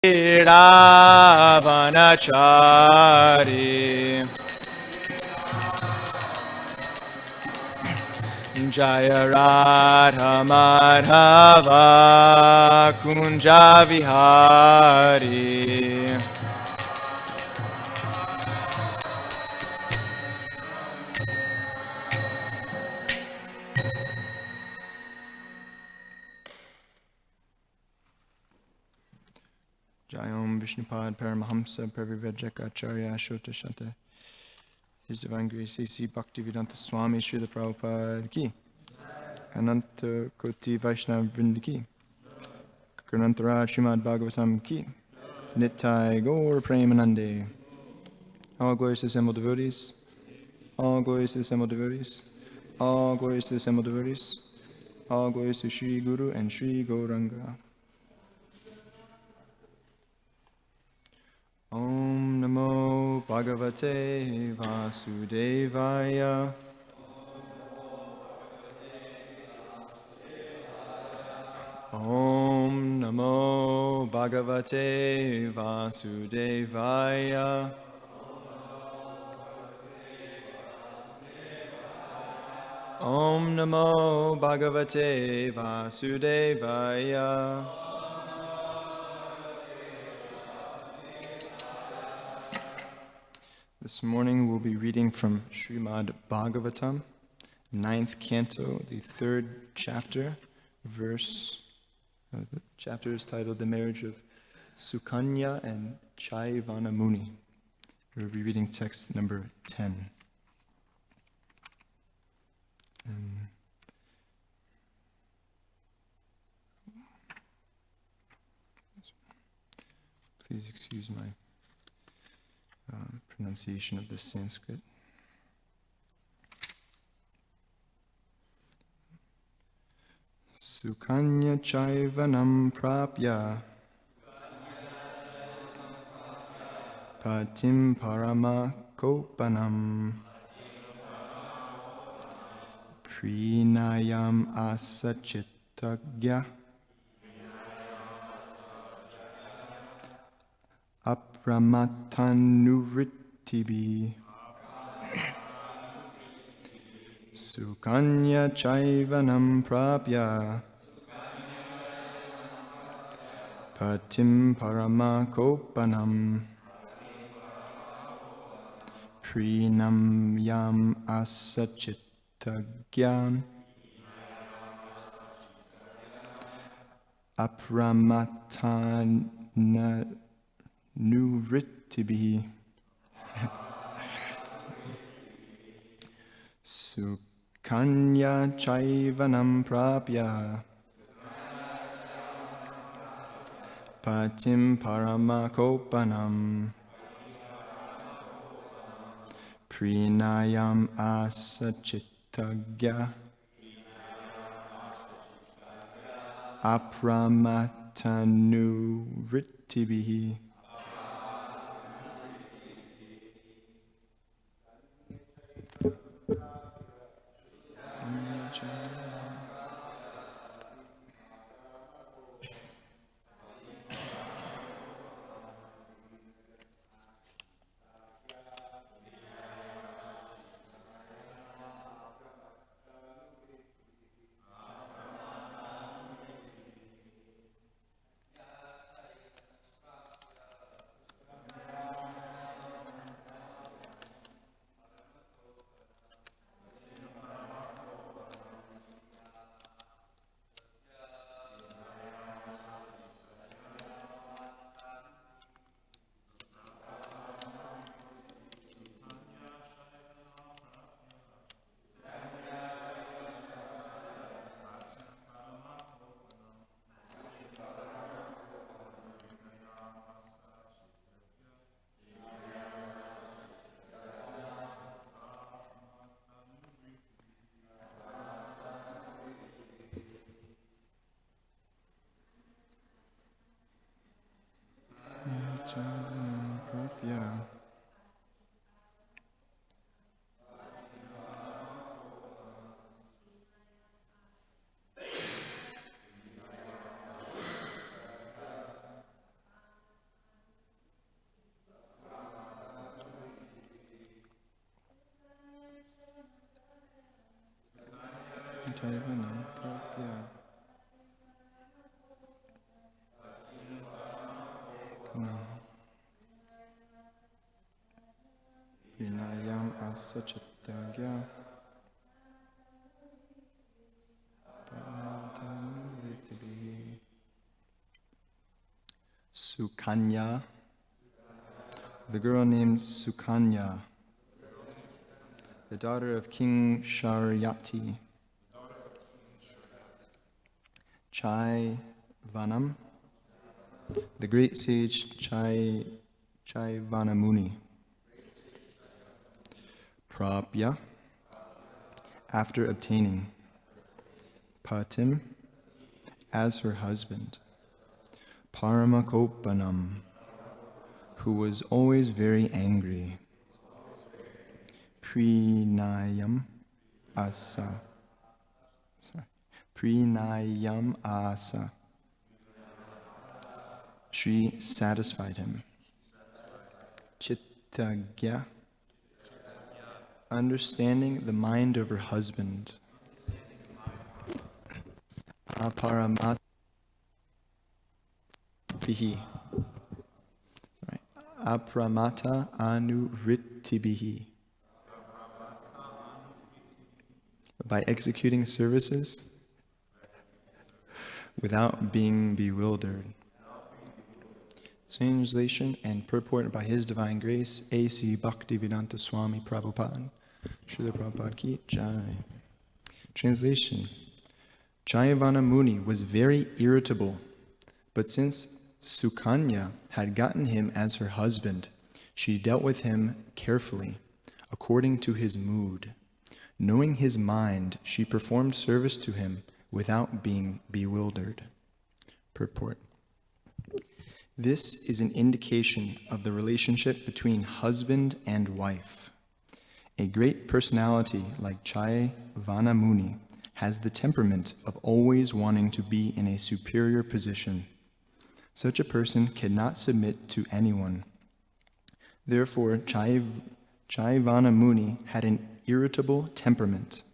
Ravanachari Jaya Radha Madhava Kunja Vihari Jayom Vishnupad Paramahamsa Parivajaka Shota Shanta. His Divine Grace A.C. Bhaktivedanta Swami Srila Prabhupada Ki. Ananta Koti Vaishnava Vrinda Ki. Granantara Srimad Bhagavatam Ki. Nittai Gaur Premanande. All glories to the assembled devotees. All glories to the assembled devotees. All glories to the assembled devotees. All glories to Sri Guru and Sri Gauranga. Om Namo Bhagavate Vasudevaya. Om Namo Bhagavate Vasudevaya. Om Namo Bhagavate Vasudevaya. This morning we'll be reading from Srimad Bhagavatam, 9th canto, the 3rd chapter, verse. The chapter is titled The Marriage of Sukanya and Chaivana Muni. We'll be reading text number 10. Please excuse my pronunciation of this Sanskrit. Sukanya Chaivanam Prapya Patim Parama Kopanam Prinayam Asachitagya Apramatanuvrittibi Sukanya Chaivanam Prapya Patim Paramakopanam Prinamyam Asachitagyan Apramatanuvrittibi Sukanya Chaivanam Prapya Patim Paramakopanam Prinayam Asachitagya Apramatanuvrittibihi. Yeah. Taivanam Prapya. Vinayam Asachatagya. Sukanya, the girl named Sukanya, the daughter of King Sharyati. Chaivanam, the great sage Chaivanamuni. Prapya, after obtaining. Patim, as her husband. Paramakopanam, who was always very angry. Prinayam asa. Prinayam asa. She satisfied him. Chittagya, understanding the mind of her husband. Aparamata bihi. Apramata anuvrittibihi. By executing services without being bewildered. Translation and purport by His Divine Grace, A.C. Bhaktivedanta Swami Prabhupada. Srila Prabhupada Ki Jai. Translation. Chayavana Muni was very irritable, but since Sukanya had gotten him as her husband, she dealt with him carefully, according to his mood. Knowing his mind, she performed service to him without being bewildered. Purport. This is an indication of the relationship between husband and wife. A great personality like Chayavana Muni has the temperament of always wanting to be in a superior position. Such a person cannot submit to anyone. Therefore, Chayavana Muni had an irritable temperament.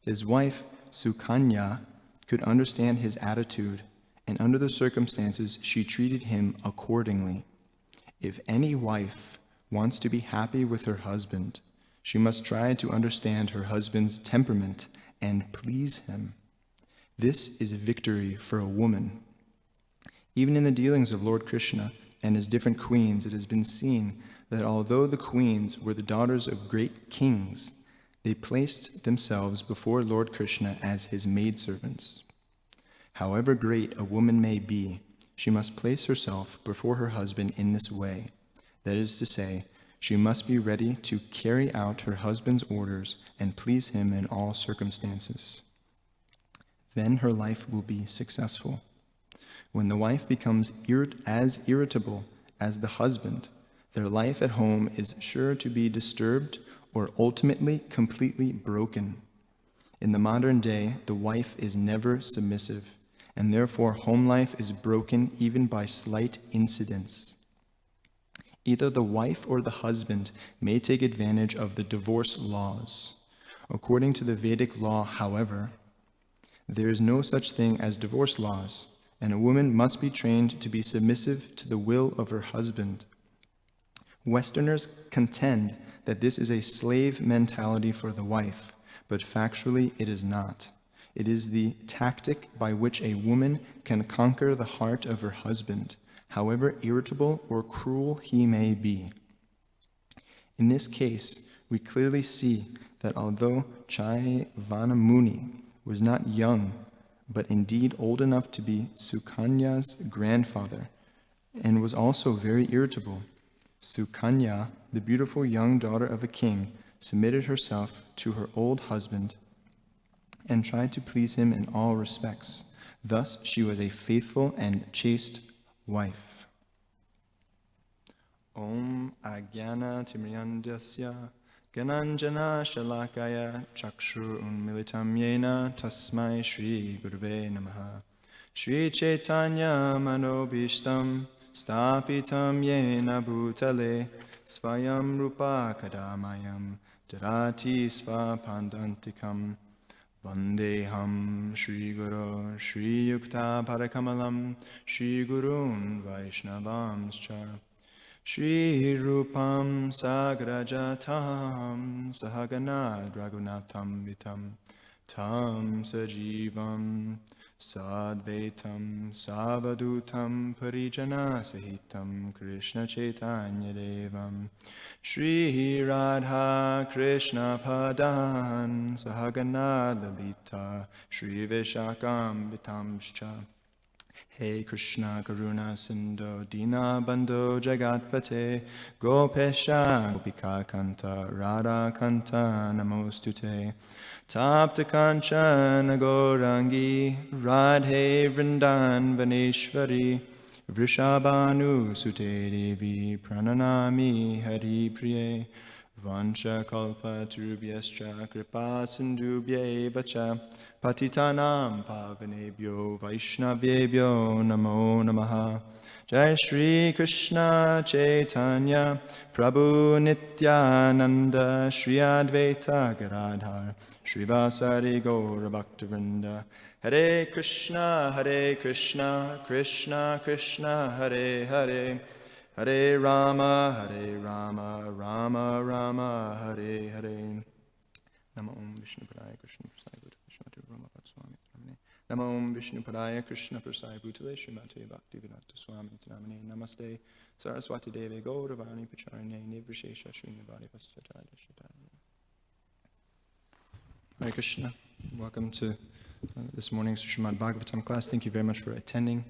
His wife, Sukanya, could understand his attitude, and under the circumstances, she treated him accordingly. If any wife wants to be happy with her husband, she must try to understand her husband's temperament and please him. This is a victory for a woman. Even in the dealings of Lord Krishna and his different queens, it has been seen that although the queens were the daughters of great kings, they placed themselves before Lord Krishna as his maidservants. However great a woman may be, she must place herself before her husband in this way. That is to say, she must be ready to carry out her husband's orders and please him in all circumstances. Then her life will be successful. When the wife becomes as irritable as the husband, their life at home is sure to be disturbed or ultimately completely broken. In the modern day, the wife is never submissive, and therefore home life is broken even by slight incidents. Either the wife or the husband may take advantage of the divorce laws. According to the Vedic law, however, there is no such thing as divorce laws, and a woman must be trained to be submissive to the will of her husband. Westerners contend that this is a slave mentality for the wife, but factually it is not. It is the tactic by which a woman can conquer the heart of her husband, however irritable or cruel he may be. In this case, we clearly see that although Chayavana Muni was not young, but indeed old enough to be Sukanya's grandfather, and was also very irritable, Sukanya, the beautiful young daughter of a king, submitted herself to her old husband and tried to please him in all respects. Thus, she was a faithful and chaste wife. Om Agyana Timriyandasya Gananjana Shalakaya Chakshur Unmilitam Yena Tasmai Shri Gurve Namaha Shri Chaitanya Manobishtam Stapitam Yena Bhutale Svayam Rupa Kadamayam Darati Svapandantikam Vandeham Shri Guru Shri Yukta Parakamalam Shri Gurun Vaishnavamscha Shri Rupam Sagrajatam Sahagana Raghunatham Vitam Tam Sajivam Sadvaitam Savadutam Parijana Sahitam Krishna Chaitanya Devam Shri Radha Krishna Padan Sahagana Lalita Shri Vishakam Vitamscha Hey Krishna Karuna Sindhu Dina Bandhu Jagatpate Gopesha Gopika Kanta Radha Kanta Namostute Tapta Kanchana Gaurangi Radhe Vrindan Vaneshwari Vrishabhanu Sute Devi Prananami Hari Priye Vancha Kalpa Turubhyascha Kripa Sindhubhye Vacha Patitanam Pavanebhyo Vaishnavebhyo Namo Namaha Jai Shri Krishna Chaitanya Prabhu Nityananda Shri Advaita Gadadhar Srivasari Gaura Bhaktivinoda Hare Krishna Krishna Krishna Hare Hare Hare Rama Rama Rama Hare Hare Namo Om Vishnu Padaya Krishna Prasaya Bhutale Brahma Swami Namo Om Vishnu Padaya Krishna Prasaya Bhutale Srimate Bhaktivedanta Swami Namane Namaste Saraswati Deve Gauravani Pacharine Nivrishesha Srinivadi Vastajaya Shataya. Hare Krishna. Welcome to this morning's Srimad Bhagavatam class. Thank you very much for attending.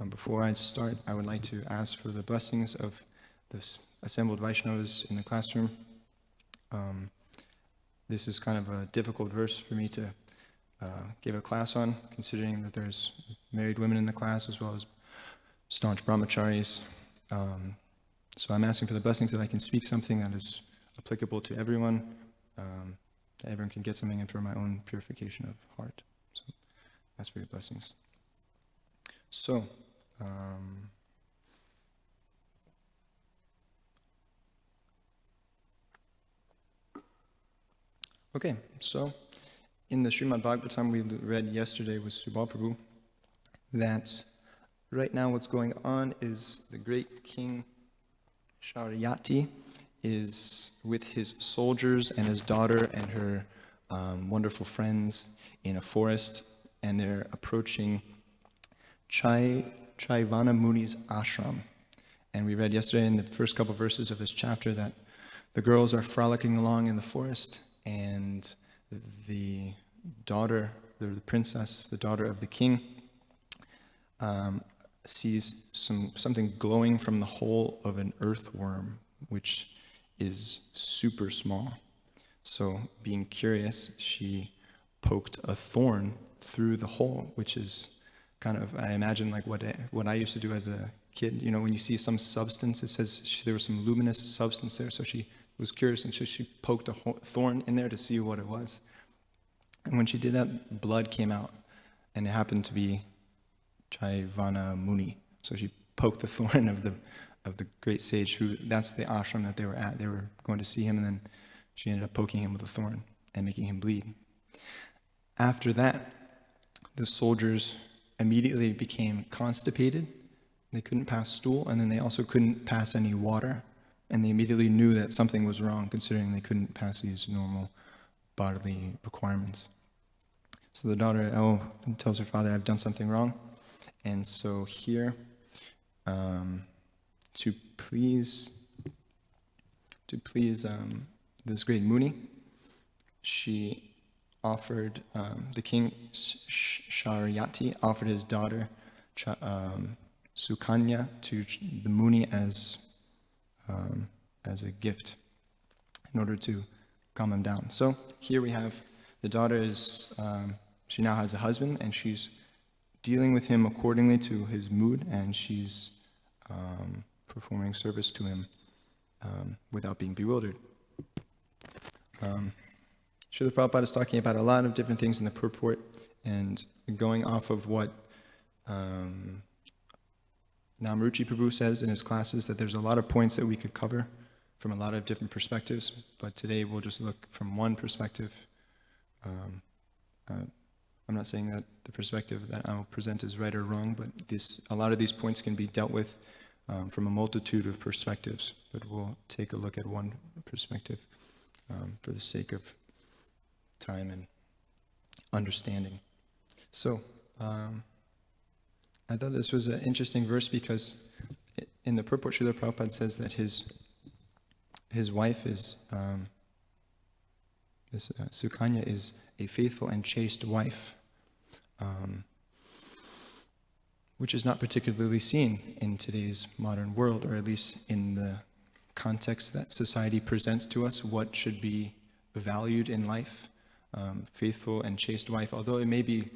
Before I start, I would like to ask for the blessings of the assembled Vaishnavas in the classroom. This is kind of a difficult verse for me to give a class on, considering that there's married women in the class as well as staunch brahmacharis. So I'm asking for the blessings that I can speak something that is applicable to everyone, that everyone can get something, and for my own purification of heart. So ask for your blessings. So, okay, so in the Srimad Bhagavatam we read yesterday with Subal Prabhu that right now what's going on is the great king Sharyati is with his soldiers and his daughter and her wonderful friends in a forest, and they're approaching Chaivana Muni's ashram. And we read yesterday in the first couple verses of this chapter that the girls are frolicking along in the forest, and the daughter, the princess, the daughter of the king, sees something glowing from the hole of an earthworm, which is super small. So, being curious, she poked a thorn through the hole, which is kind of, I imagine, like what I used to do as a kid. You know, when you see some substance, it says there was some luminous substance there, so she was curious, and so she poked a thorn in there to see what it was. And when she did that, blood came out, and it happened to be Chaivana Muni. So she poked the thorn of the great sage, who, that's the ashram that they were at. They were going to see him, and then she ended up poking him with a thorn and making him bleed. After that, the soldiers immediately became constipated. They couldn't pass stool, and then they also couldn't pass any water. And they immediately knew that something was wrong, considering they couldn't pass these normal bodily requirements. So the daughter tells her father, I've done something wrong. And so here, to please this great Muni, she offered, the king Sharyati offered his daughter Sukanya to the Muni as a gift in order to calm him down. So here we have the daughter is, she now has a husband, and she's dealing with him accordingly to his mood, and she's performing service to him without being bewildered. Srila Prabhupada is talking about a lot of different things in the purport, and going off of what Namruchi Prabhu says in his classes, that there's a lot of points that we could cover from a lot of different perspectives, but today we'll just look from one perspective, I'm not saying that the perspective that I will present is right or wrong, but a lot of these points can be dealt with from a multitude of perspectives, but we'll take a look at one perspective for the sake of time and understanding. So, I thought this was an interesting verse because in the purport, Srila Prabhupada says that his wife is, Sukanya is a faithful and chaste wife, which is not particularly seen in today's modern world, or at least in the context that society presents to us, what should be valued in life. Faithful and chaste wife, although it may be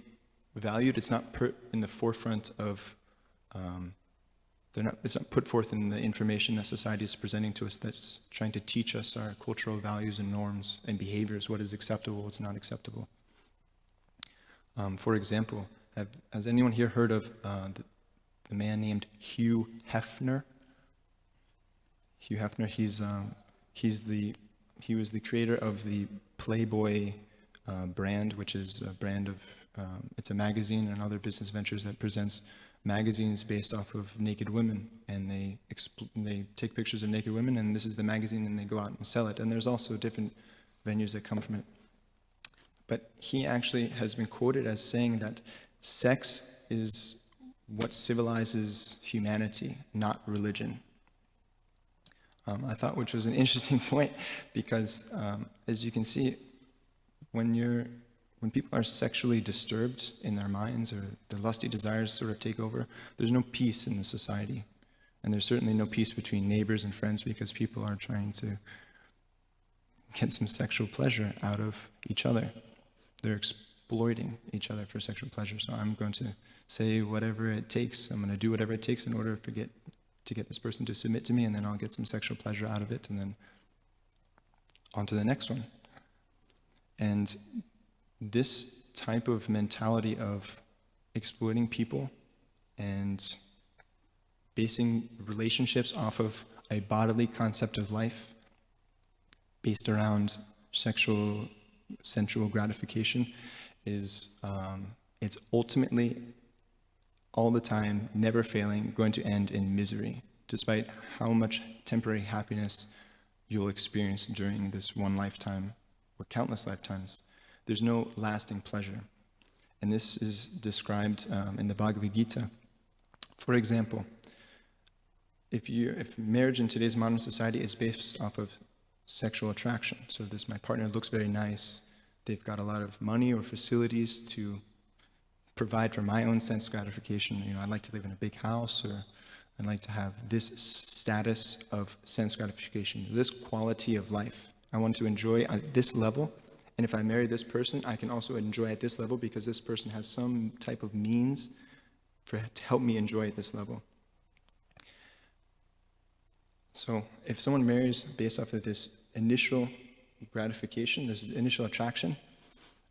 valued, it's not put in the forefront of, it's not put forth in the information that society is presenting to us that's trying to teach us our cultural values and norms and behaviors, what is acceptable, what's not acceptable. For example, has anyone here heard of the man named Hugh Hefner? Hugh Hefner, he was the creator of the Playboy brand, which is a brand of, it's a magazine and other business ventures that presents magazines based off of naked women, and they take pictures of naked women, and this is the magazine, and they go out and sell it. And there's also different venues that come from it. But he actually has been quoted as saying that sex is what civilizes humanity, not religion. I thought which was an interesting point because, as you can see, when people are sexually disturbed in their minds or the lusty desires sort of take over, there's no peace in the society. And there's certainly no peace between neighbors and friends because people are trying to get some sexual pleasure out of each other. They're exploiting each other for sexual pleasure. So I'm going to say whatever it takes. I'm going to do whatever it takes in order to get this person to submit to me, and then I'll get some sexual pleasure out of it, and then on to the next one. And this type of mentality of exploiting people and basing relationships off of a bodily concept of life based around sensual gratification is it's ultimately all the time, never failing, going to end in misery, despite how much temporary happiness you'll experience during this one lifetime or countless lifetimes. There's no lasting pleasure. And this is described in the Bhagavad Gita. For example, if marriage in today's modern society is based off of sexual attraction, so my partner looks very nice, they've got a lot of money or facilities to provide for my own sense gratification. I'd like to live in a big house, or I'd like to have this status of sense gratification, this quality of life. I want to enjoy at this level, and if I marry this person, I can also enjoy at this level because this person has some type of means to help me enjoy at this level. So if someone marries based off of this initial gratification, this initial attraction,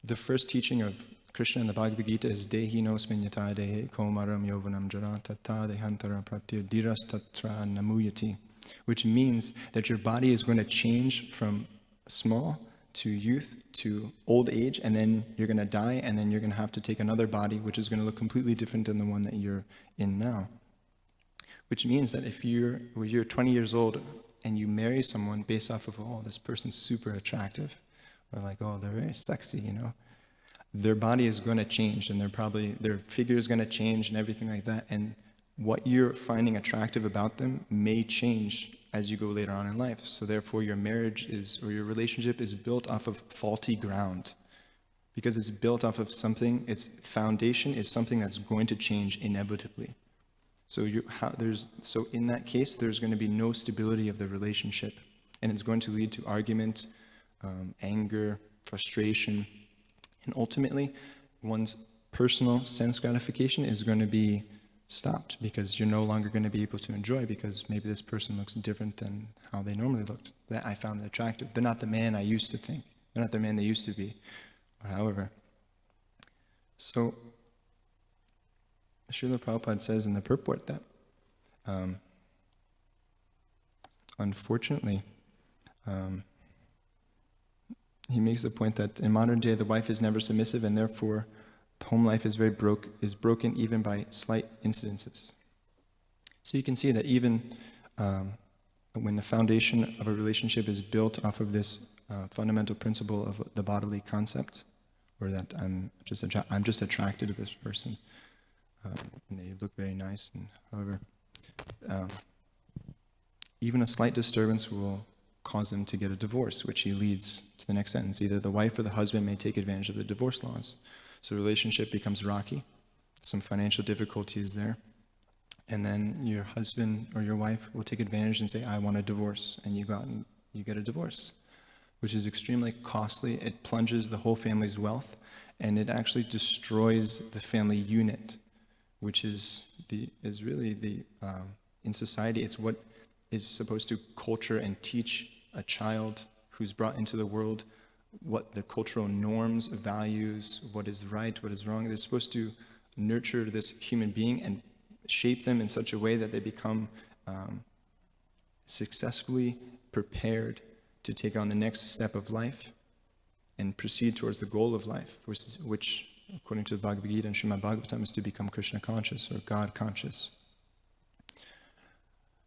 the first teaching of Krishna in the Bhagavad Gita is Dehi nosmin yata dehe komaram yovanam jara tata dehantara pratir diras tatra namuyati, which means that your body is going to change from small to youth to old age, and then you're going to die, and then you're going to have to take another body which is going to look completely different than the one that you're in now. Which means that if you're 20 years old and you marry someone based off of, oh, this person's super attractive, or like, oh, they're very sexy, their body is going to change, and their figure is going to change and everything like that. And what you're finding attractive about them may change as you go later on in life. So therefore your marriage or your relationship is built off of faulty ground, because it's built off of something, its foundation is something that's going to change inevitably. So in that case, there's going to be no stability of the relationship, and it's going to lead to argument, anger, frustration, and ultimately, one's personal sense gratification is going to be stopped because you're no longer going to be able to enjoy, because maybe this person looks different than how they normally looked, that I found attractive. They're not the man I used to think. They're not the man they used to be, or however. So, Srila Prabhupada says in the purport that, unfortunately, he makes the point that in modern day the wife is never submissive, and therefore home life is broken even by slight incidences. So you can see that even when the foundation of a relationship is built off of this fundamental principle of the bodily concept, or that I'm just attracted to this person, and they look very nice, and however, even a slight disturbance will cause them to get a divorce, which leads to the next sentence. Either the wife or the husband may take advantage of the divorce laws. So the relationship becomes rocky, some financial difficulties there, and then your husband or your wife will take advantage and say, I want a divorce, and you go out and you get a divorce, which is extremely costly. It plunges the whole family's wealth, and it actually destroys the family unit, which is really in society, it's what is supposed to culture and teach a child who's brought into the world what the cultural norms, values, what is right, what is wrong. They're supposed to nurture this human being and shape them in such a way that they become successfully prepared to take on the next step of life and proceed towards the goal of life, which according to the Bhagavad Gita and Srimad Bhagavatam, is to become Krishna conscious or God conscious.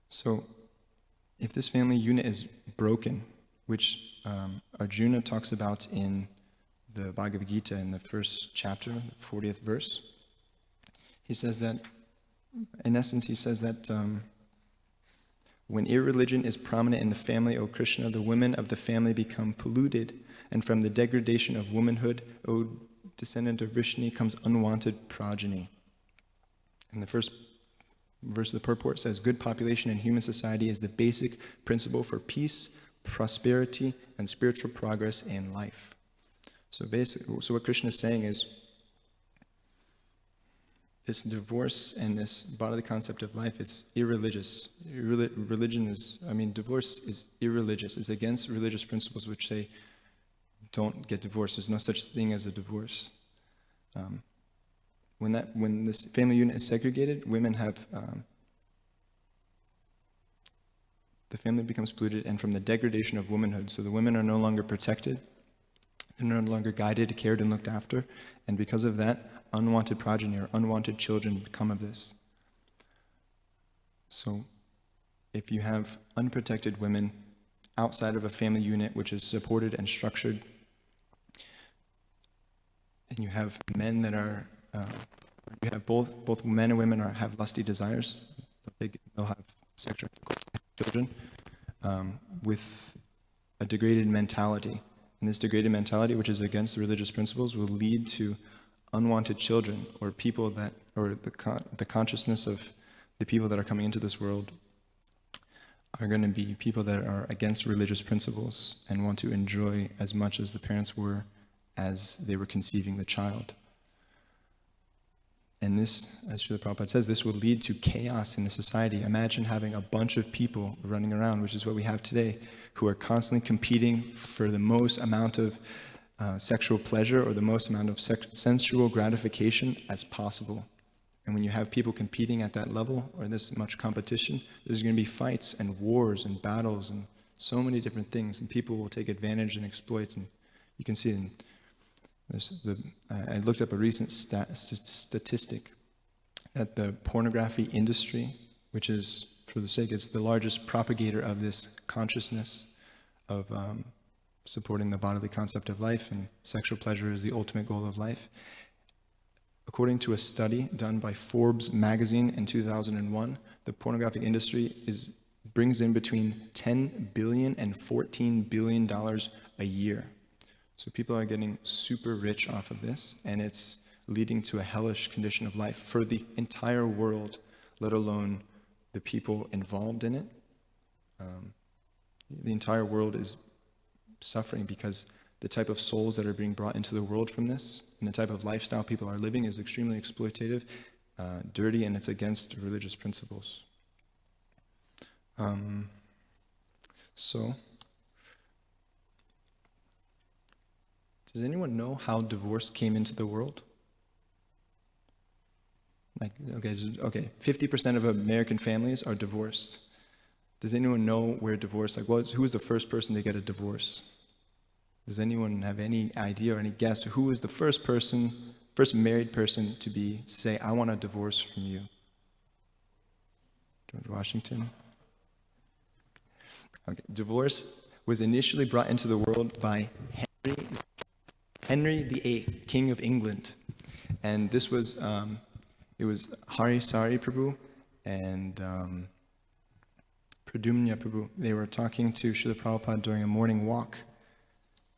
So, if this family unit is broken, which Arjuna talks about in the Bhagavad Gita in the first chapter, the 40th verse, he says that, in essence, he says that when irreligion is prominent in the family, O Krishna, the women of the family become polluted, and from the degradation of womanhood, O descendant of Vishnu, comes unwanted progeny. In the first verse of the purport says, good population in human society is the basic principle for peace, prosperity, and spiritual progress in life. So what Krishna is saying is, this divorce and this bodily concept of life, it's irreligious. Divorce is irreligious. It's against religious principles which say, don't get divorced. There's no such thing as a divorce. When this family unit is segregated, women have, the family becomes polluted, and from the degradation of womanhood. So the women are no longer protected, they're no longer guided, cared, and looked after, and because of that, unwanted progeny or unwanted children come of this. So if you have unprotected women outside of a family unit which is supported and structured, and you have men that are you have both men and women have lusty desires. They'll have sexual children with a degraded mentality. And this degraded mentality, which is against the religious principles, will lead to unwanted children, or people that, or the consciousness of the people that are coming into this world are going to be people that are against religious principles and want to enjoy as much as the parents were as they were conceiving the child. And this, as Srila Prabhupada says, this will lead to chaos in the society. Imagine having a bunch of people running around, which is what we have today, who are constantly competing for the most amount of sexual pleasure or the most amount of sensual gratification as possible. And when you have people competing at that level or this much competition, there's going to be fights and wars and battles and so many different things, and people will take advantage and exploit. And you can see in I looked up a recent statistic that the pornography industry, which is, for the sake, it's the largest propagator of this consciousness of supporting the bodily concept of life, and sexual pleasure is the ultimate goal of life. According to a study done by Forbes magazine in 2001, the pornographic industry brings in between $10 billion and $14 billion a year. So people are getting super rich off of this, and it's leading to a hellish condition of life for the entire world, let alone the people involved in it. The entire world is suffering because the type of souls that are being brought into the world from this, and the type of lifestyle people are living, is extremely exploitative, dirty, and it's against religious principles. Does anyone know how divorce came into the world? Okay, 50% of American families are divorced. Does anyone know where divorce, who was the first person to get a divorce? Does anyone have any idea or any guess who was the first married person to say, I want a divorce from you? George Washington? Okay. Divorce was initially brought into the world by Henry VIII, King of England. And this was, it was Hari Sari Prabhu and Pradumnya Prabhu. They were talking to Srila Prabhupada during a morning walk.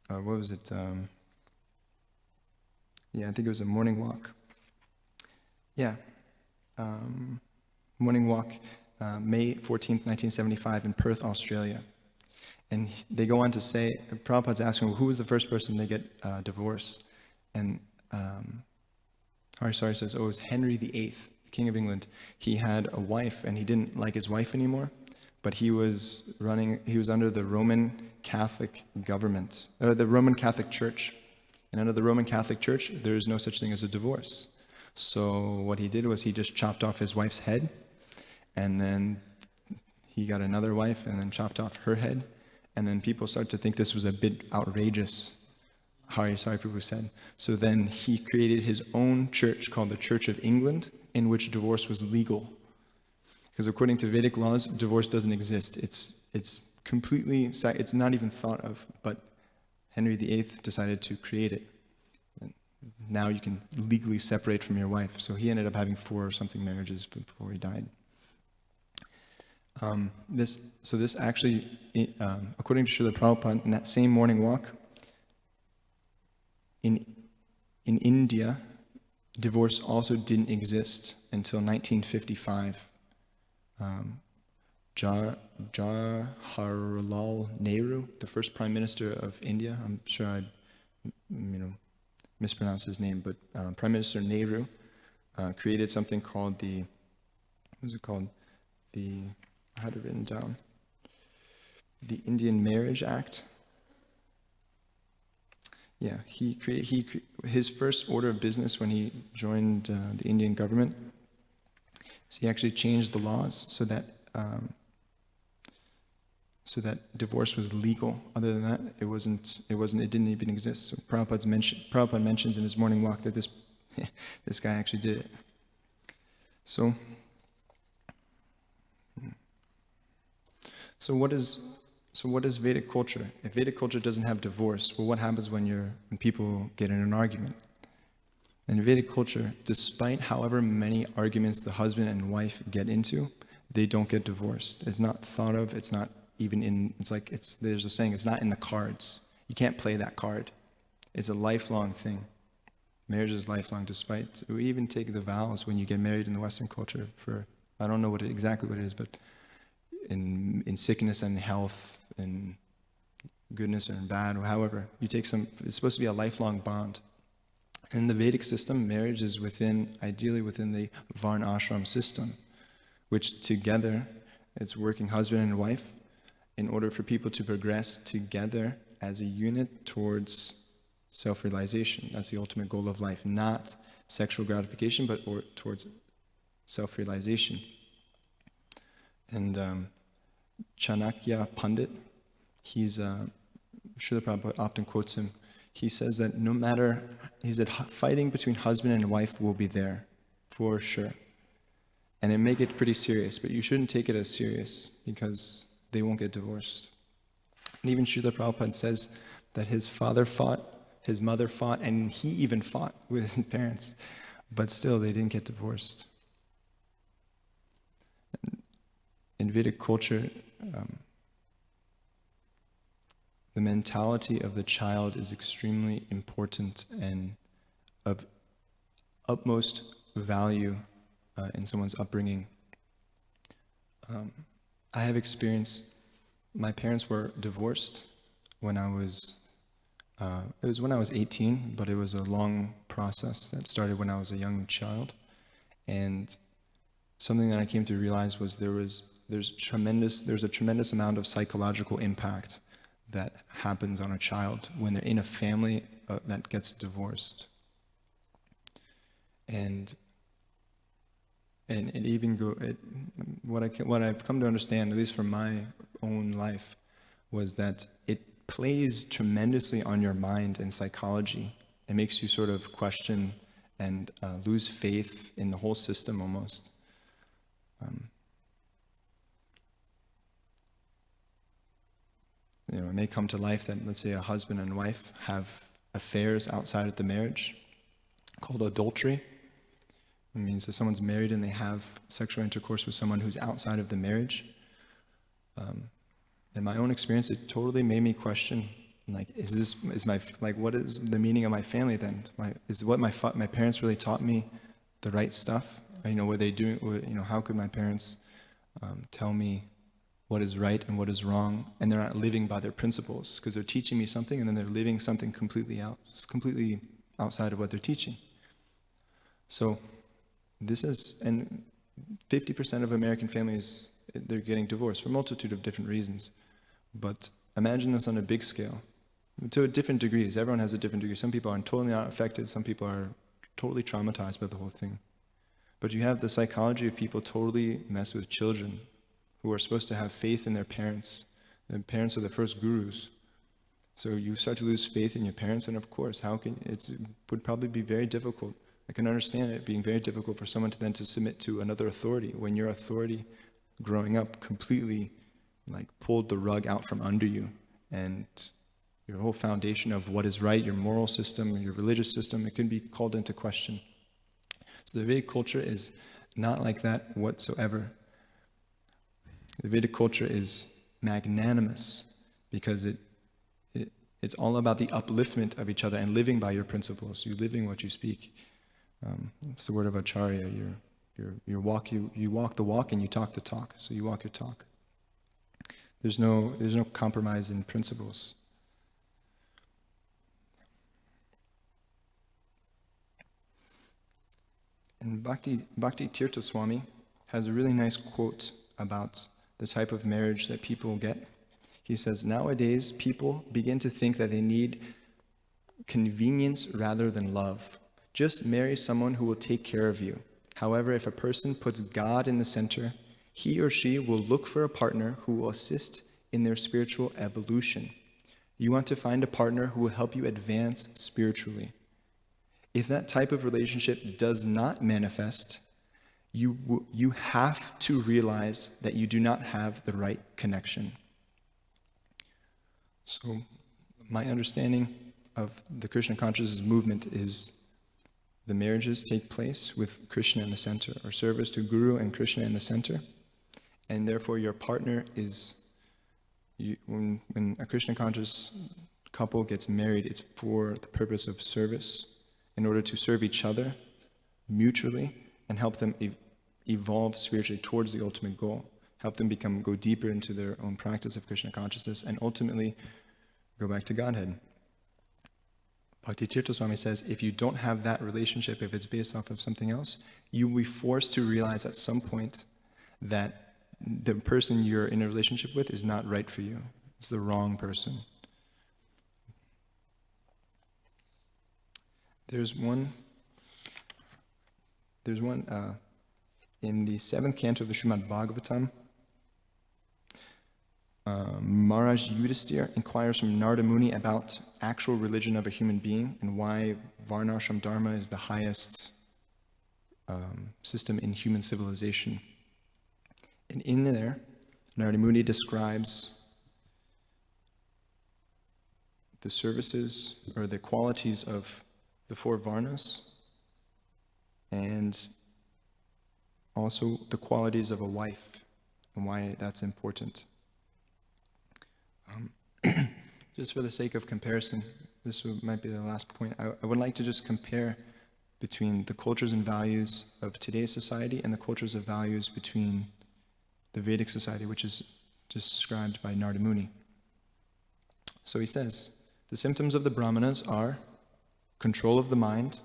What was it? Yeah, I think it was a morning walk. Yeah. Morning walk, May 14th, 1975 in Perth, Australia. And they go on to say, Prabhupada's asking, well, who was the first person to get divorced? And Harisari says, it was Henry VIII, King of England. He had a wife, and he didn't like his wife anymore, but he was under the Roman Catholic government, or the Roman Catholic Church. And under the Roman Catholic Church, there is no such thing as a divorce. So what he did was he just chopped off his wife's head, and then he got another wife and then chopped off her head. And then people started to think this was a bit outrageous, Hari Sari Prabhu said. So then he created his own church called the Church of England, in which divorce was legal. Because according to Vedic laws, divorce doesn't exist. It's completely, it's not even thought of, but Henry VIII decided to create it. And now you can legally separate from your wife. So he ended up having 4 or something marriages before he died. This actually, according to Srila Prabhupada, in that same morning walk, in India, divorce also didn't exist until 1955. Jawaharlal Nehru, the first Prime Minister of India, I'm sure I mispronounced his name, but Prime Minister Nehru created something called I had it written down, the Indian Marriage Act. Yeah, his first order of business when he joined the Indian government, he actually changed the laws so that divorce was legal. Other than that, it didn't even exist. So Prabhupada mentions in his morning walk that this guy actually did it. So what is Vedic culture? If Vedic culture doesn't have divorce, well, what happens when people get in an argument? In Vedic culture, despite however many arguments the husband and wife get into, they don't get divorced. It's not thought of. It's not even in. There's a saying. It's not in the cards. You can't play that card. It's a lifelong thing. Marriage is lifelong. Despite we even take the vows when you get married in the Western culture for, I don't know exactly what it is, but in sickness and health, in goodness or in bad, or however you take it's supposed to be a lifelong bond. In the Vedic system, marriage is ideally within the Varna Ashram system, which together, it's working husband and wife in order for people to progress together as a unit towards self-realization. That's the ultimate goal of life, not sexual gratification, but towards self-realization. And Chanakya Pandit, Srila Prabhupada often quotes him. He says that fighting between husband and wife will be there, for sure. And it may get pretty serious, but you shouldn't take it as serious because they won't get divorced. And even Srila Prabhupada says that his father fought, his mother fought, and he even fought with his parents, but still they didn't get divorced. In Vedic culture, the mentality of the child is extremely important and of utmost value in someone's upbringing. I have experienced, my parents were divorced when I was 18, but it was a long process that started when I was a young child. And something that I came to realize was there's a tremendous amount of psychological impact that happens on a child when they're in a family that gets divorced. And what I've come to understand, at least from my own life, was that it plays tremendously on your mind and psychology. It makes you sort of question and lose faith in the whole system almost. It may come to life that, let's say, a husband and wife have affairs outside of the marriage, called adultery. It means that someone's married and they have sexual intercourse with someone who's outside of the marriage. In my own experience, it totally made me question, what is the meaning of my family then? Is what my parents really taught me the right stuff? Were they doing? How could my parents tell me what is right and what is wrong, and they're not living by their principles, because they're teaching me something and then they're living something completely outside of what they're teaching. So and 50% of American families, they're getting divorced for a multitude of different reasons. But imagine this on a big scale, to different degrees. Everyone has a different degree. Some people are totally not affected. Some people are totally traumatized by the whole thing. But you have the psychology of people totally mess with children who are supposed to have faith in their parents. The parents are the first gurus. So you start to lose faith in your parents, and of course, it would probably be very difficult. I can understand it being very difficult for someone to submit to another authority when your authority growing up completely pulled the rug out from under you, and your whole foundation of what is right, your moral system, your religious system, it can be called into question. So the Vedic culture is not like that whatsoever. The Vedic culture is magnanimous because it's all about the upliftment of each other and living by your principles. You living what you speak. It's the word of Acharya. You walk the walk and you talk the talk. So you walk your talk. There's no compromise in principles. And Bhakti Tirtha Swami has a really nice quote about the type of marriage that people get. He says, nowadays, people begin to think that they need convenience rather than love. Just marry someone who will take care of you. However, if a person puts God in the center, he or she will look for a partner who will assist in their spiritual evolution. You want to find a partner who will help you advance spiritually. If that type of relationship does not manifest, you have to realize that you do not have the right connection. So my understanding of the Krishna consciousness movement is the marriages take place with Krishna in the center, or service to Guru and Krishna in the center. And therefore your partner is, when a Krishna conscious couple gets married, it's for the purpose of service, in order to serve each other mutually and help them evolve spiritually towards the ultimate goal, help them go deeper into their own practice of Krishna consciousness, and ultimately go back to Godhead. Bhakti Tirtha Swami says, if you don't have that relationship, if it's based off of something else, you will be forced to realize at some point that the person you're in a relationship with is not right for you. It's the wrong person. There's one in the 7th canto of the Srimad Bhagavatam. Maharaj Yudhisthira inquires from Narada Muni about actual religion of a human being and why Varnashram Dharma is the highest system in human civilization. And in there, Narada Muni describes the services or the qualities of the 4 Varnas, and also the qualities of a wife and why that's important. Just for the sake of comparison, this might be the last point. I would like to just compare between the cultures and values of today's society and the cultures and values between the Vedic society, which is described by Narada Muni. So he says, the symptoms of the Brahmanas are control of the mind,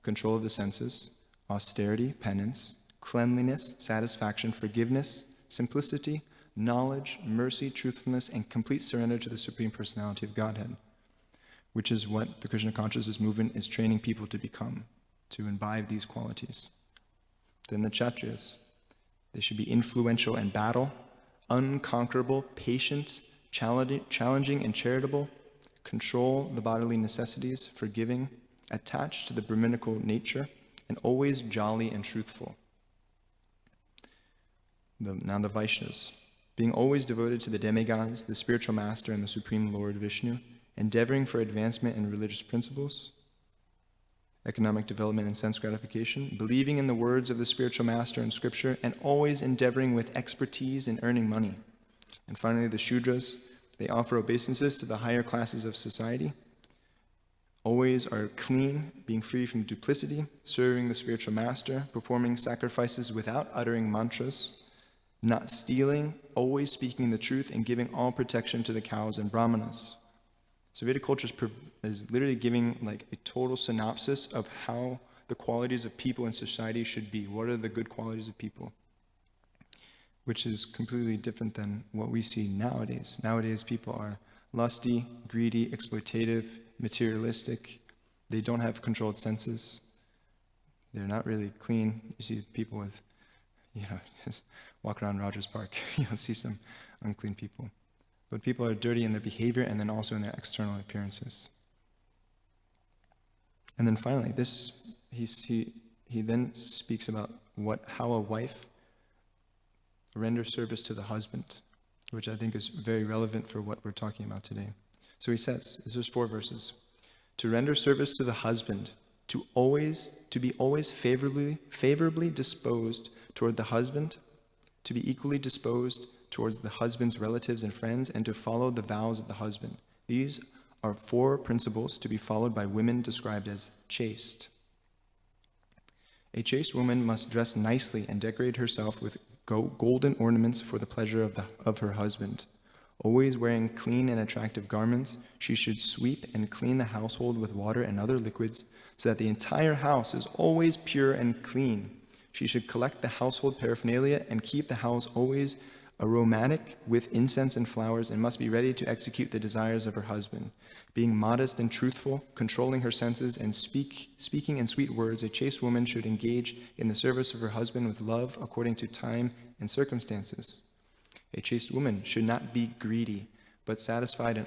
control of the senses, austerity, penance, cleanliness, satisfaction, forgiveness, simplicity, knowledge, mercy, truthfulness, and complete surrender to the Supreme Personality of Godhead, which is what the Krishna consciousness movement is training people to become, to imbibe these qualities. Then the Kshatriyas, they should be influential in battle, unconquerable, patient, challenging and charitable, control the bodily necessities, forgiving, attached to the Brahminical nature, and always jolly and truthful. Now the Vaishnavas, being always devoted to the demigods, the spiritual master, and the Supreme Lord Vishnu, endeavoring for advancement in religious principles, economic development and sense gratification, believing in the words of the spiritual master and scripture, and always endeavoring with expertise in earning money. And finally, the Shudras, they offer obeisances to the higher classes of society, always are clean, being free from duplicity, serving the spiritual master, performing sacrifices without uttering mantras, not stealing, always speaking the truth, and giving all protection to the cows and brahmanas. So Vedic culture is literally giving like a total synopsis of how the qualities of people in society should be. What are the good qualities of people? Which is completely different than what we see nowadays. Nowadays, people are lusty, greedy, exploitative, materialistic. They don't have controlled senses. They're not really clean. You see people with, just walk around Rogers Park, you'll see some unclean people. But people are dirty in their behavior and then also in their external appearances. And then finally, he then speaks about how a wife renders service to the husband, which I think is very relevant for what we're talking about today. So he says, this is 4 verses, to render service to the husband, to be always favorably disposed toward the husband, to be equally disposed towards the husband's relatives and friends, and to follow the vows of the husband. These are 4 principles to be followed by women described as chaste. A chaste woman must dress nicely and decorate herself with golden ornaments for the pleasure of her husband. Always wearing clean and attractive garments, she should sweep and clean the household with water and other liquids so that the entire house is always pure and clean. She should collect the household paraphernalia and keep the house always aromatic with incense and flowers, and must be ready to execute the desires of her husband. Being modest and truthful, controlling her senses, and speaking in sweet words, a chaste woman should engage in the service of her husband with love according to time and circumstances. A chaste woman should not be greedy, but satisfied in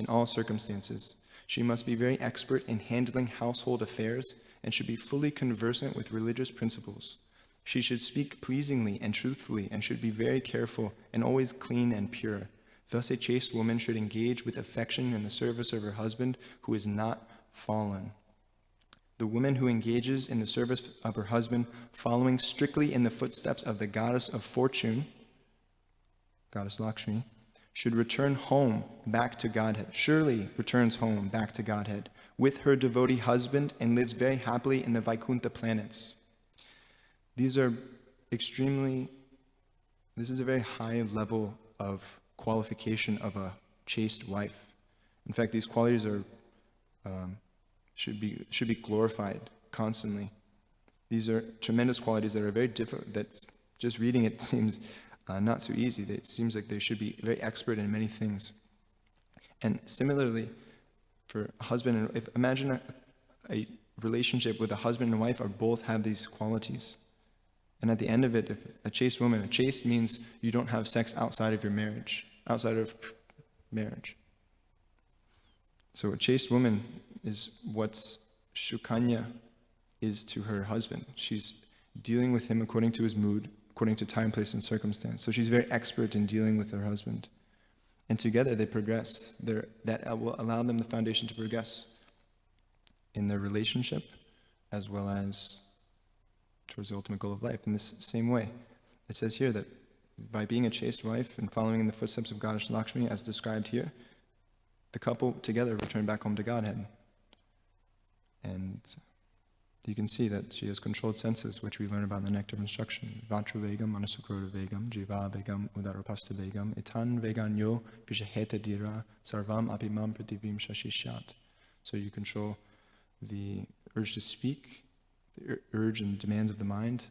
all circumstances. She must be very expert in handling household affairs and should be fully conversant with religious principles. She should speak pleasingly and truthfully and should be very careful and always clean and pure. Thus a chaste woman should engage with affection in the service of her husband who is not fallen. The woman who engages in the service of her husband, following strictly in the footsteps of the goddess of fortune, Goddess Lakshmi, should return home back to Godhead, surely returns home back to Godhead, with her devotee husband and lives very happily in the Vaikuntha planets. This is a very high level of qualification of a chaste wife. In fact, these qualities should be glorified constantly. These are tremendous qualities that are very difficult, that just reading it seems not so easy. It seems like they should be very expert in many things. And similarly, for a husband and imagine a relationship with a husband and wife both have these qualities. And at the end of it, if a chaste means you don't have sex outside of marriage. So a chaste woman is what Shukanya is to her husband. She's dealing with him according to his mood, according to time, place, and circumstance. So she's very expert in dealing with her husband. And together they progress. That will allow them the foundation to progress in their relationship as well as towards the ultimate goal of life. In this same way, it says here that by being a chaste wife and following in the footsteps of Goddess Lakshmi, as described here, the couple together return back home to Godhead. And you can see that she has controlled senses, which we learn about in the Nectar of Instruction. Vantru vegam, manasukroda vegam, jiva vegam, udaropasta vegam, etan veganyo vishaheta dira, sarvam apimam prativim shashishat. So you control the urge to speak, the urge and demands of the mind,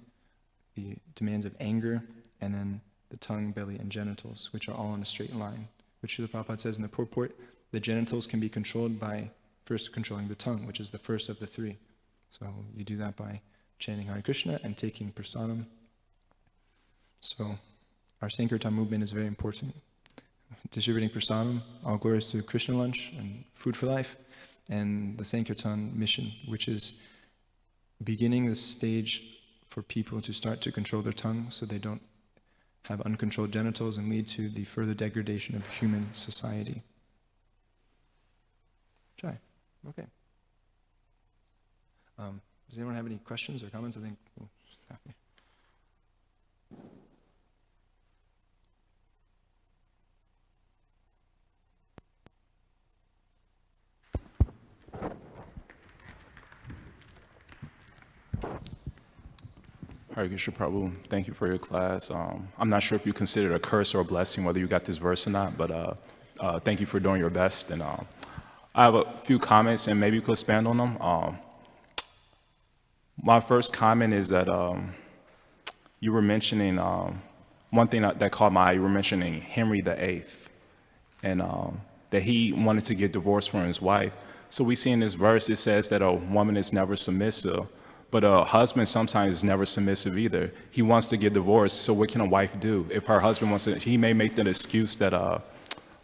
the demands of anger, and then the tongue, belly, and genitals, which are all in a straight line. Which Srila Prabhupada says in the purport, the genitals can be controlled by first controlling the tongue, which is the first of the 3. So you do that by chanting Hare Krishna and taking prasadam. So our Sankirtan movement is very important. distributing prasadam, all glories to Krishna Lunch and Food for Life, and the Sankirtan mission, which is beginning the stage for people to start to control their tongue so they don't have uncontrolled genitals and lead to the further degradation of human society. Try. Okay. Does anyone have any questions or comments? I think we'll stop here. Hare Krishna Prabhu, thank you for your class. I'm not sure if you consider it a curse or a blessing, whether you got this verse or not, but thank you for doing your best. And I have a few comments, and maybe you could expand on them. My first comment is that you were mentioning, one thing that caught my eye, you were mentioning Henry VIII, and that he wanted to get divorced from his wife. So we see in this verse, it says that a woman is never submissive. But a husband sometimes is never submissive either. He wants to get divorced, so what can a wife do? If her husband wants to, he may make the excuse that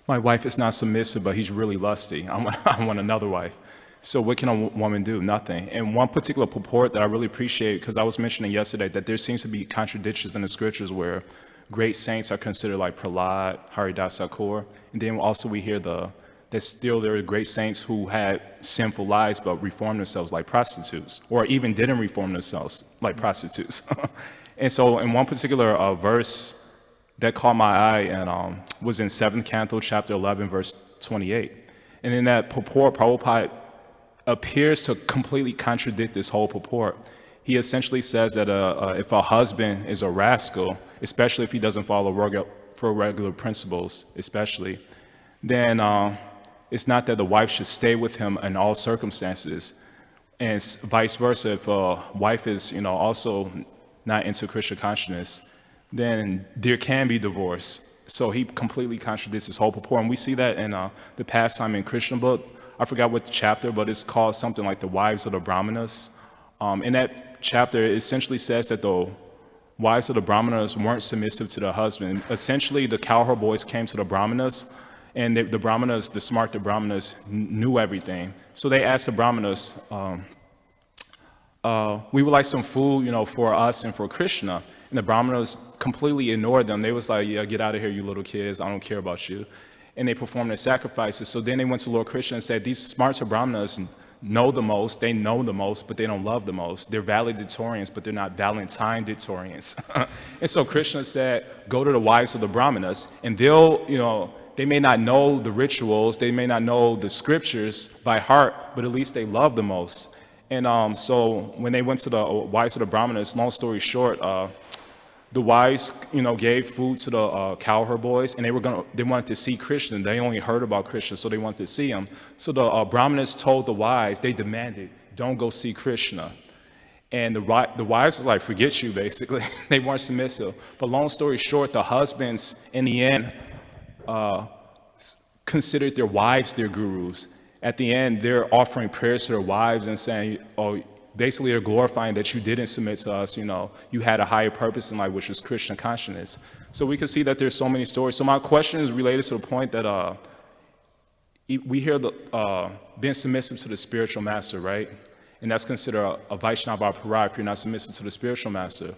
my wife is not submissive, but he's really lusty. I want another wife. So what can a woman do? Nothing. And one particular purport that I really appreciate, because I was mentioning yesterday that there seems to be contradictions in the scriptures where great saints are considered like Prahlad, Haridas Thakur, and then also we hear that still there are great saints who had sinful lives but reformed themselves like prostitutes, or even didn't reform themselves like prostitutes. And so in one particular verse that caught my eye and was in 7th Canto, chapter 11, verse 28. And in that purport, Prabhupada appears to completely contradict this whole purport. He essentially says that if a husband is a rascal, especially if he doesn't follow regular principles, especially, then it's not that the wife should stay with him in all circumstances, and vice versa. If a wife is, also not into Krishna consciousness, then there can be divorce. So he completely contradicts his whole purport, and we see that in the pastime in Krishna book. I forgot what chapter, but it's called something like the Wives of the Brahmanas. In that chapter, it essentially says that the wives of the Brahmanas weren't submissive to the husband. Essentially, the cowherd boys came to the Brahmanas, and the Brahmanas, the smart Brahmanas, knew everything. So they asked the Brahmanas, we would like some food, for us and for Krishna. And the Brahmanas completely ignored them. They was like, yeah, get out of here, you little kids. I don't care about you. And they performed their sacrifices. So then they went to Lord Krishna and said, these smart Brahmanas know the most, they know the most, but they don't love the most. They're valedictorians, but they're not valedictorians. And so Krishna said, go to the wives of the Brahmanas, and they'll, they may not know the rituals, they may not know the scriptures by heart, but at least they love the most. And so when they went to the wives of the Brahmanas, long story short, the wives, gave food to the cowherd boys, and they wanted to see Krishna. They only heard about Krishna, so they wanted to see him. So the Brahmanas told the wives, they demanded, don't go see Krishna. And the wives was like, forget you, basically. They weren't submissive. But long story short, the husbands, in the end, considered their wives their gurus. At the end, they're offering prayers to their wives and saying, basically they're glorifying that you didn't submit to us, you had a higher purpose in life, which is Krishna consciousness. So we can see that there's so many stories. So my question is related to the point that we hear being submissive to the spiritual master, right? And that's considered a Vaishnava Paraya if you're not submissive to the spiritual master.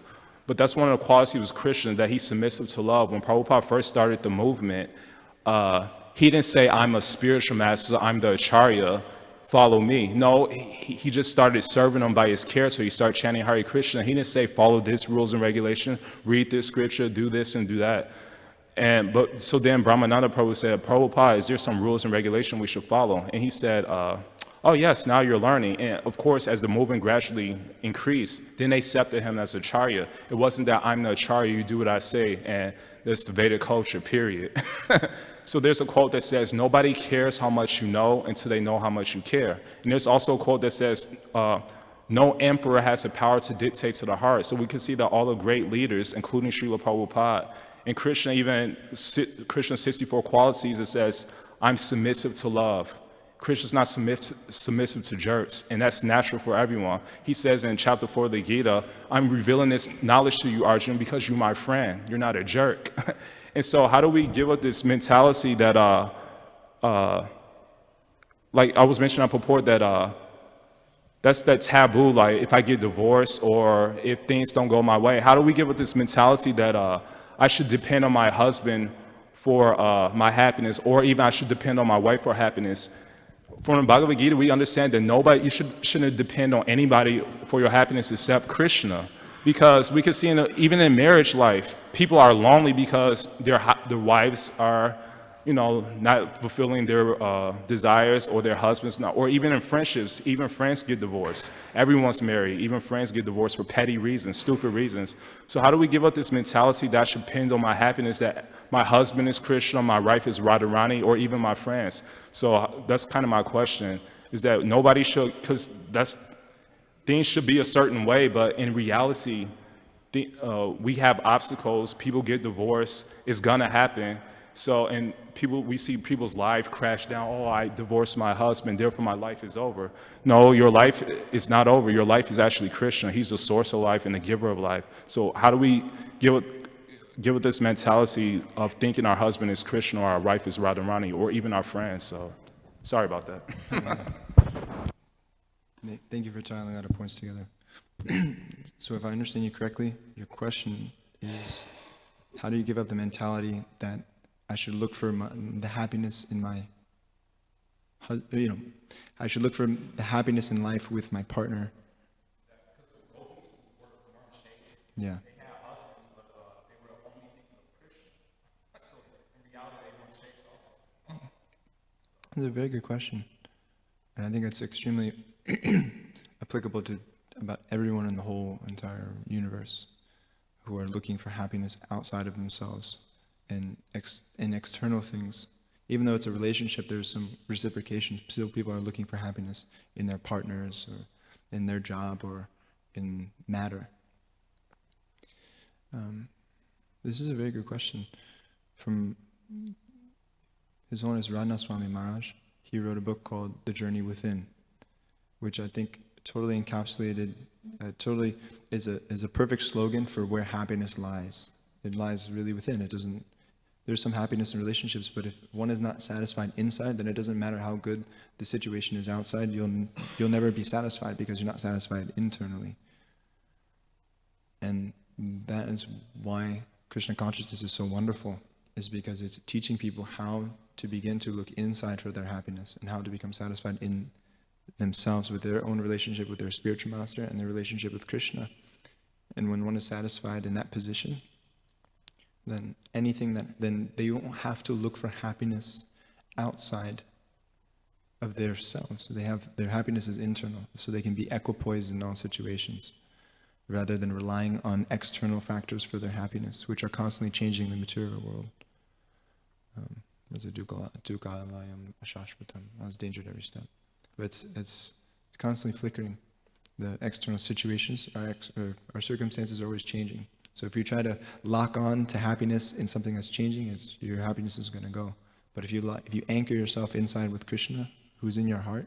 But that's one of the qualities of Krishna, that he's submissive to love. When Prabhupada first started the movement, he didn't say, I'm a spiritual master, I'm the Acharya, follow me. No, he just started serving them by his character. He started chanting Hare Krishna. He didn't say, follow this rules and regulation, read this scripture, do this and do that. But so then Brahmananda Prabhu said, Prabhupada, is there some rules and regulation we should follow? And he said, oh yes, now you're learning. And of course, as the movement gradually increased, then they accepted him as Acharya. It wasn't that I'm the Acharya, you do what I say, and that's the Vedic culture, period. So there's a quote that says, nobody cares how much you know until they know how much you care. And there's also a quote that says, no emperor has the power to dictate to the heart. So we can see that all the great leaders, including Srila Prabhupada, and Krishna, even Krishna's 64 qualities, it says, I'm submissive to love. Krishna's not submissive to jerks, and that's natural for everyone. He says in chapter 4 of the Gita, I'm revealing this knowledge to you, Arjuna, because you're my friend. You're not a jerk. And so how do we give up this mentality that, like I was mentioning on purport, that that's that taboo, like if I get divorced or if things don't go my way, how do we give up this mentality that I should depend on my husband for my happiness, or even I should depend on my wife for happiness? From the Bhagavad Gita, we understand that you shouldn't depend on anybody for your happiness except Krishna. Because we can see even in marriage life, people are lonely because their wives are, not fulfilling their desires, or their husbands not. Or even in friendships, even friends get divorced. Everyone's married. Even friends get divorced for petty reasons, stupid reasons. So how do we give up this mentality that I should depend on my happiness, that my husband is Krishna, my wife is Radharani, or even my friends? So that's kind of my question, is that nobody should, because things should be a certain way, but in reality, we have obstacles. People get divorced. It's gonna happen. So, and we see people's life crash down. Oh, I divorced my husband, therefore my life is over. No, your life is not over. Your life is actually Krishna. He's the source of life and the giver of life. So how do we give it this mentality of thinking our husband is Krishna or our wife is Radharani or even our friends? So, sorry about that. Thank you for tying a lot of points together. So if I understand you correctly, your question is, how do you give up the mentality that I should look for the happiness in I should look for the happiness in life with my partner? Yeah. That's a very good question. And I think it's extremely applicable to about everyone in the whole entire universe who are looking for happiness outside of themselves and in external things. Even though it's a relationship, there's some reciprocation. Still, people are looking for happiness in their partners or in their job or in matter. This is a very good question. From His Holiness Radha Swami Maharaj, he wrote a book called The Journey Within, which I think totally encapsulated, totally is a perfect slogan for where happiness lies. It lies really within. There's some happiness in relationships, but if one is not satisfied inside, then it doesn't matter how good the situation is outside. You'll never be satisfied because you're not satisfied internally. And that is why Krishna consciousness is so wonderful, is because it's teaching people how to begin to look inside for their happiness and how to become satisfied in themselves with their own relationship with their spiritual master and their relationship with Krishna. And when one is satisfied in that position, then then they don't have to look for happiness outside of themselves. Their happiness is internal, so they can be equipoised in all situations, rather than relying on external factors for their happiness, which are constantly changing the material world. There's a dukalayam ashashvatam. That's danger at every step. But it's constantly flickering. The external situations, our circumstances are always changing. So if you try to lock on to happiness in something that's changing, your happiness is going to go. But if you anchor yourself inside with Krishna, who's in your heart,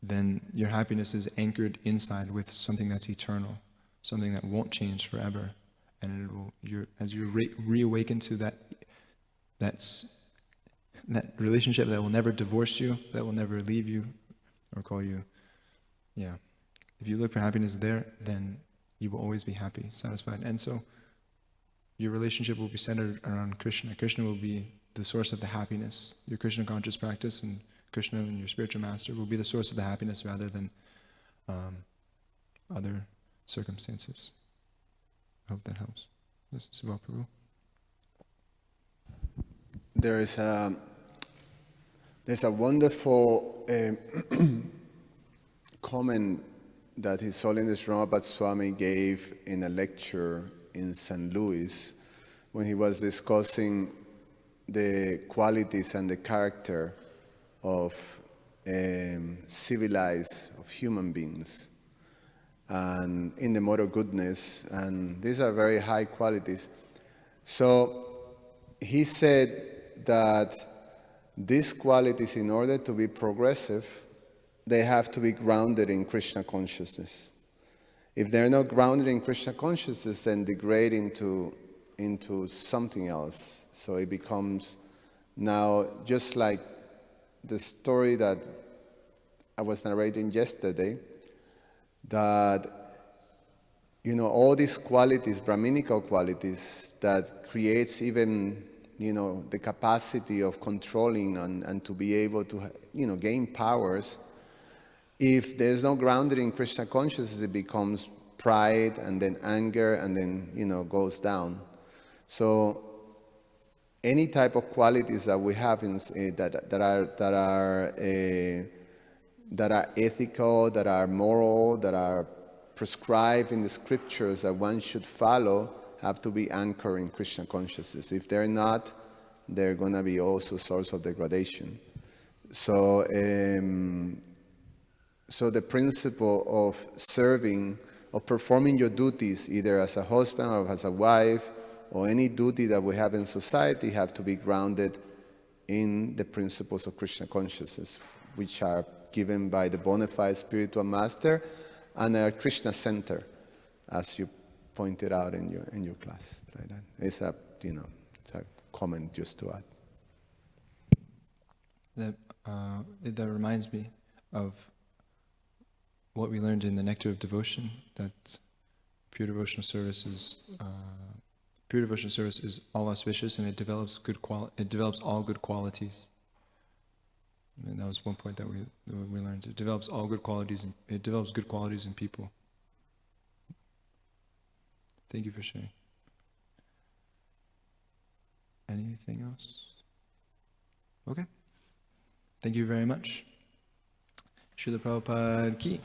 then your happiness is anchored inside with something that's eternal, something that won't change forever. And as you reawaken to that relationship that will never divorce you, that will never leave you or call you, if you look for happiness there, then you will always be happy, satisfied. And so your relationship will be centered around Krishna. Krishna will be the source of the happiness. Your Krishna conscious practice and Krishna and your spiritual master will be the source of the happiness rather than other circumstances. I hope that helps. This is Subal Prabhu. There's a wonderful comment that His Holiness Ramabhat Swami gave in a lecture in St. Louis when he was discussing the qualities and the character of civilized, of human beings, and in the mode of goodness, and these are very high qualities. So he said that these qualities, in order to be progressive, they have to be grounded in Krishna consciousness. If they're not grounded in Krishna consciousness, then degrade into something else. So it becomes now just like the story that I was narrating yesterday, that all these qualities, Brahminical qualities, that creates even the capacity of controlling and to be able to gain powers. If there's no grounded in Krishna consciousness, it becomes pride and then anger and then goes down. So any type of qualities that we have that are ethical, that are moral, that are prescribed in the scriptures that one should follow, have to be anchored in Krishna consciousness. If they're not, they're going to be also source of degradation. So the principle of serving, of performing your duties, either as a husband or as a wife, or any duty that we have in society, have to be grounded in the principles of Krishna consciousness, which are given by the bona fide spiritual master and are Krishna center, as you pointed out in your class. Like that. It's a comment just to add. That reminds me of what we learned in the Nectar of Devotion, that pure devotional service is all auspicious, and it develops all good qualities. And that was one point that we learned. It develops all good qualities, and it develops good qualities in people. Thank you for sharing. Anything else? Okay. Thank you very much. Srila Prabhupada ki.